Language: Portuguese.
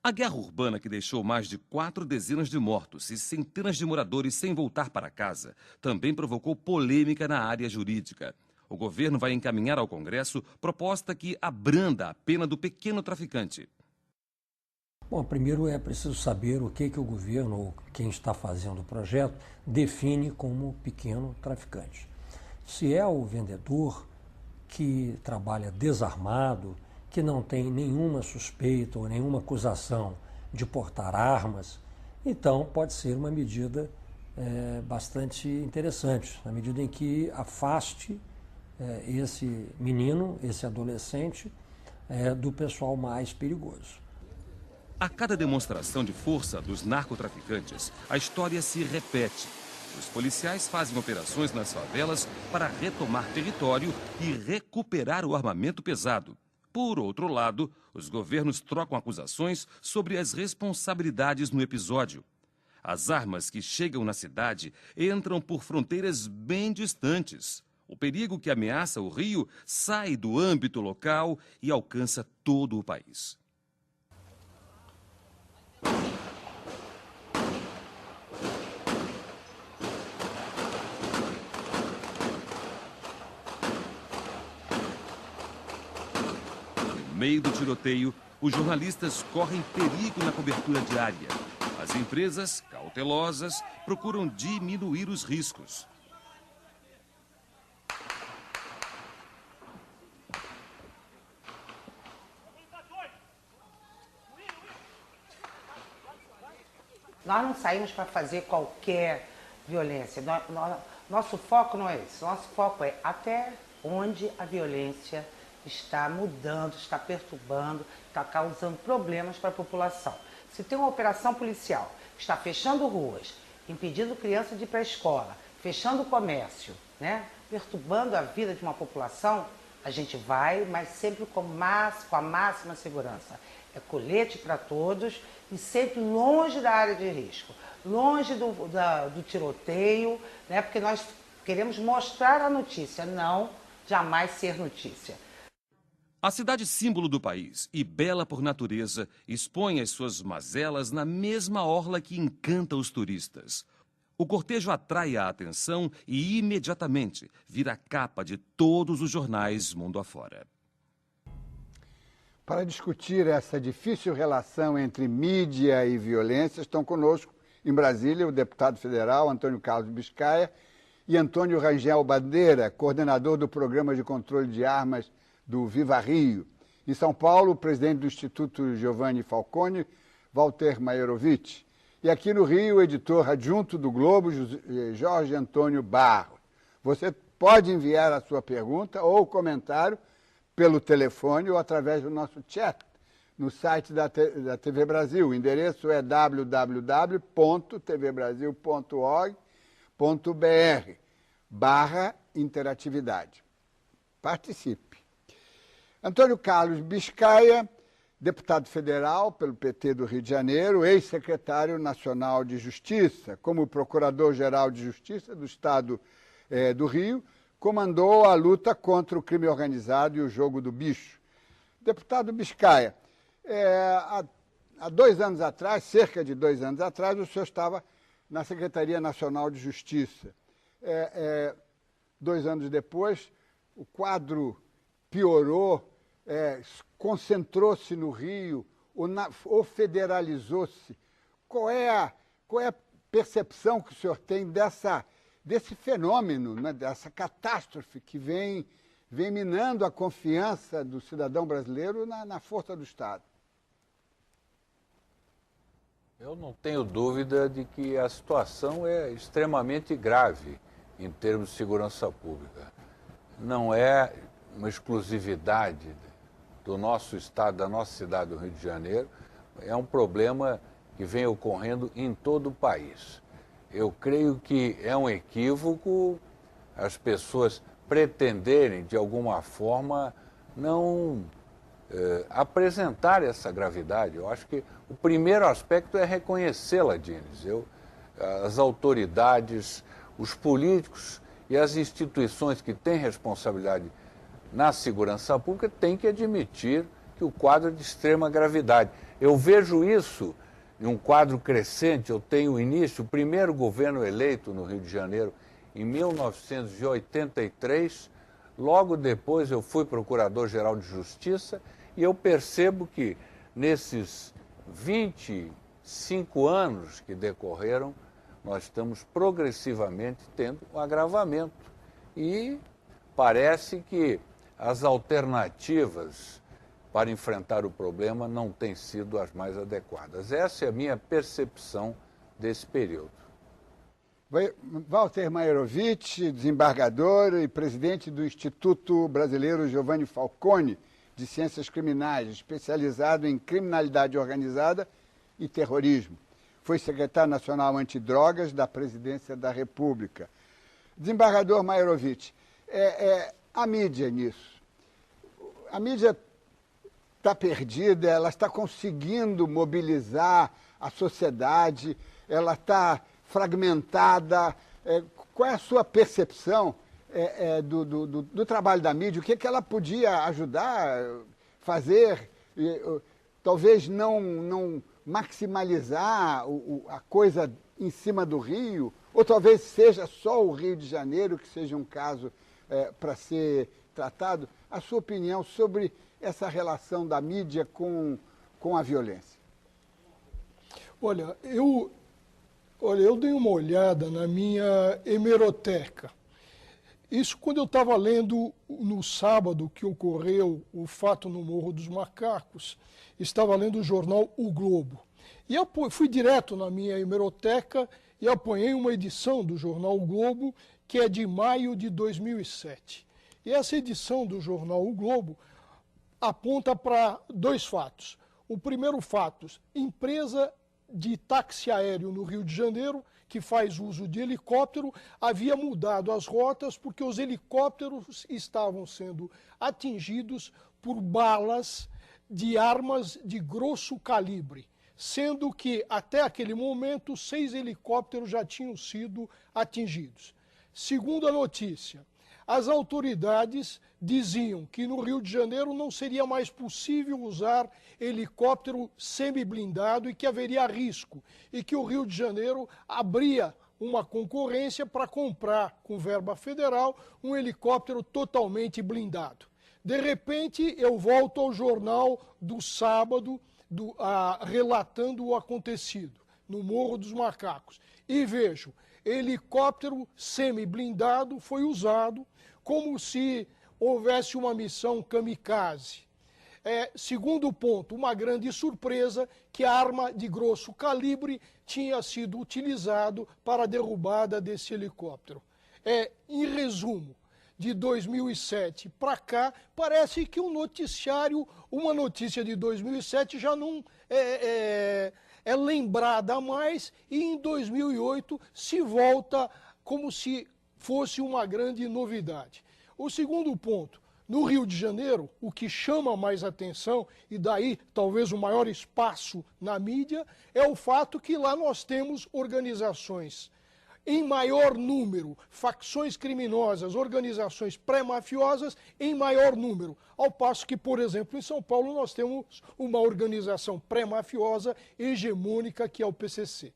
A guerra urbana, que deixou mais de 4 dezenas de mortos e centenas de moradores sem voltar para casa, também provocou polêmica na área jurídica. O governo vai encaminhar ao Congresso proposta que abranda a pena do pequeno traficante. Bom, primeiro é preciso saber o que o governo, ou quem está fazendo o projeto, define como pequeno traficante. Se é o vendedor que trabalha desarmado, que não tem nenhuma suspeita ou nenhuma acusação de portar armas, então pode ser uma medida bastante interessante, na medida em que afaste esse menino, esse adolescente, do pessoal mais perigoso. A cada demonstração de força dos narcotraficantes, a história se repete. Os policiais fazem operações nas favelas para retomar território e recuperar o armamento pesado. Por outro lado, os governos trocam acusações sobre as responsabilidades no episódio. As armas que chegam na cidade entram por fronteiras bem distantes. O perigo que ameaça o Rio sai do âmbito local e alcança todo o país. No meio do tiroteio, os jornalistas correm perigo na cobertura diária. As empresas, cautelosas, procuram diminuir os riscos. Nós não saímos para fazer qualquer violência. Nosso foco não é esse. Nosso foco é até onde a violência está mudando, está perturbando, está causando problemas para a população. Se tem uma operação policial que está fechando ruas, impedindo criança de ir para a escola, fechando o comércio, né, perturbando a vida de uma população, a gente vai, mas sempre com a máxima segurança. É colete para todos e sempre longe da área de risco, longe do tiroteio, né, porque nós queremos mostrar a notícia, não jamais ser notícia. A cidade símbolo do país e bela por natureza expõe as suas mazelas na mesma orla que encanta os turistas. O cortejo atrai a atenção e imediatamente vira capa de todos os jornais mundo afora. Para discutir essa difícil relação entre mídia e violência, estão conosco em Brasília o deputado federal Antônio Carlos Biscaia e Antônio Rangel Bandeira, coordenador do Programa de Controle de Armas do Viva Rio. Em São Paulo, o presidente do Instituto Giovanni Falcone, Walter Maierovitch. E aqui no Rio, o editor adjunto do Globo, Jorge Antônio Barros. Você pode enviar a sua pergunta ou comentário pelo telefone ou através do nosso chat no site da TV Brasil. O endereço é www.tvbrasil.org.br/interatividade. Participe. Antônio Carlos Biscaia, deputado federal pelo PT do Rio de Janeiro, ex-secretário nacional de Justiça, como procurador-geral de Justiça do Estado do Rio, comandou a luta contra o crime organizado e o jogo do bicho. Deputado Biscaia, há 2 anos atrás, cerca de 2 anos atrás, o senhor estava na Secretaria Nacional de Justiça. 2 anos depois, o quadro piorou, concentrou-se no Rio ou federalizou-se. Qual é a percepção que o senhor tem desse fenômeno, né, dessa catástrofe que vem minando a confiança do cidadão brasileiro na força do Estado? Eu não tenho dúvida de que a situação é extremamente grave em termos de segurança pública. Não é uma exclusividade do nosso estado, da nossa cidade do Rio de Janeiro, é um problema que vem ocorrendo em todo o país. Eu creio que é um equívoco as pessoas pretenderem, de alguma forma, não apresentar essa gravidade. Eu acho que o primeiro aspecto é reconhecê-la, Dines. As autoridades, os políticos e as instituições que têm responsabilidade na segurança pública têm que admitir que o quadro é de extrema gravidade. Eu vejo isso em um quadro crescente. Eu tenho o início, o primeiro governo eleito no Rio de Janeiro, em 1983. Logo depois eu fui procurador-geral de Justiça e eu percebo que nesses 25 anos que decorreram, nós estamos progressivamente tendo um agravamento. E parece que as alternativas para enfrentar o problema não têm sido as mais adequadas. Essa é a minha percepção desse período. Walter Mairovich, desembargador e presidente do Instituto Brasileiro Giovanni Falcone de Ciências Criminais, especializado em criminalidade organizada e terrorismo. Foi secretário nacional antidrogas da Presidência da República. Desembargador Mairovich, a mídia nisso. A mídia está perdida, ela está conseguindo mobilizar a sociedade, ela está fragmentada. Qual é a sua percepção do trabalho da mídia? O que ela podia ajudar, fazer, talvez não maximalizar a coisa em cima do Rio, ou talvez seja só o Rio de Janeiro que seja um caso para ser tratado? A sua opinião sobre essa relação da mídia com a violência? Olha, eu dei uma olhada na minha hemeroteca. Isso quando eu estava lendo no sábado que ocorreu o fato no Morro dos Macacos, estava lendo o jornal O Globo. E eu fui direto na minha hemeroteca e apanhei uma edição do jornal O Globo, que é de maio de 2007. E essa edição do jornal O Globo aponta para dois fatos. O primeiro fato, empresa de táxi aéreo no Rio de Janeiro, que faz uso de helicóptero, havia mudado as rotas porque os helicópteros estavam sendo atingidos por balas de armas de grosso calibre, sendo que até aquele momento 6 helicópteros já tinham sido atingidos. Segundo a notícia, as autoridades diziam que no Rio de Janeiro não seria mais possível usar helicóptero semi-blindado e que haveria risco, e que o Rio de Janeiro abria uma concorrência para comprar, com verba federal, um helicóptero totalmente blindado. De repente, eu volto ao jornal do sábado, relatando o acontecido no Morro dos Macacos, e vejo, helicóptero semi-blindado foi usado como se houvesse uma missão kamikaze. Segundo ponto, uma grande surpresa que a arma de grosso calibre tinha sido utilizado para a derrubada desse helicóptero. Em resumo, de 2007 para cá, parece que um noticiário, uma notícia de 2007 já não é lembrada mais, e em 2008 se volta como se fosse uma grande novidade. O segundo ponto, no Rio de Janeiro, o que chama mais atenção, e daí talvez o maior espaço na mídia, é o fato que lá nós temos organizações em maior número, facções criminosas, organizações pré-mafiosas em maior número. Ao passo que, por exemplo, em São Paulo nós temos uma organização pré-mafiosa hegemônica que é o PCC.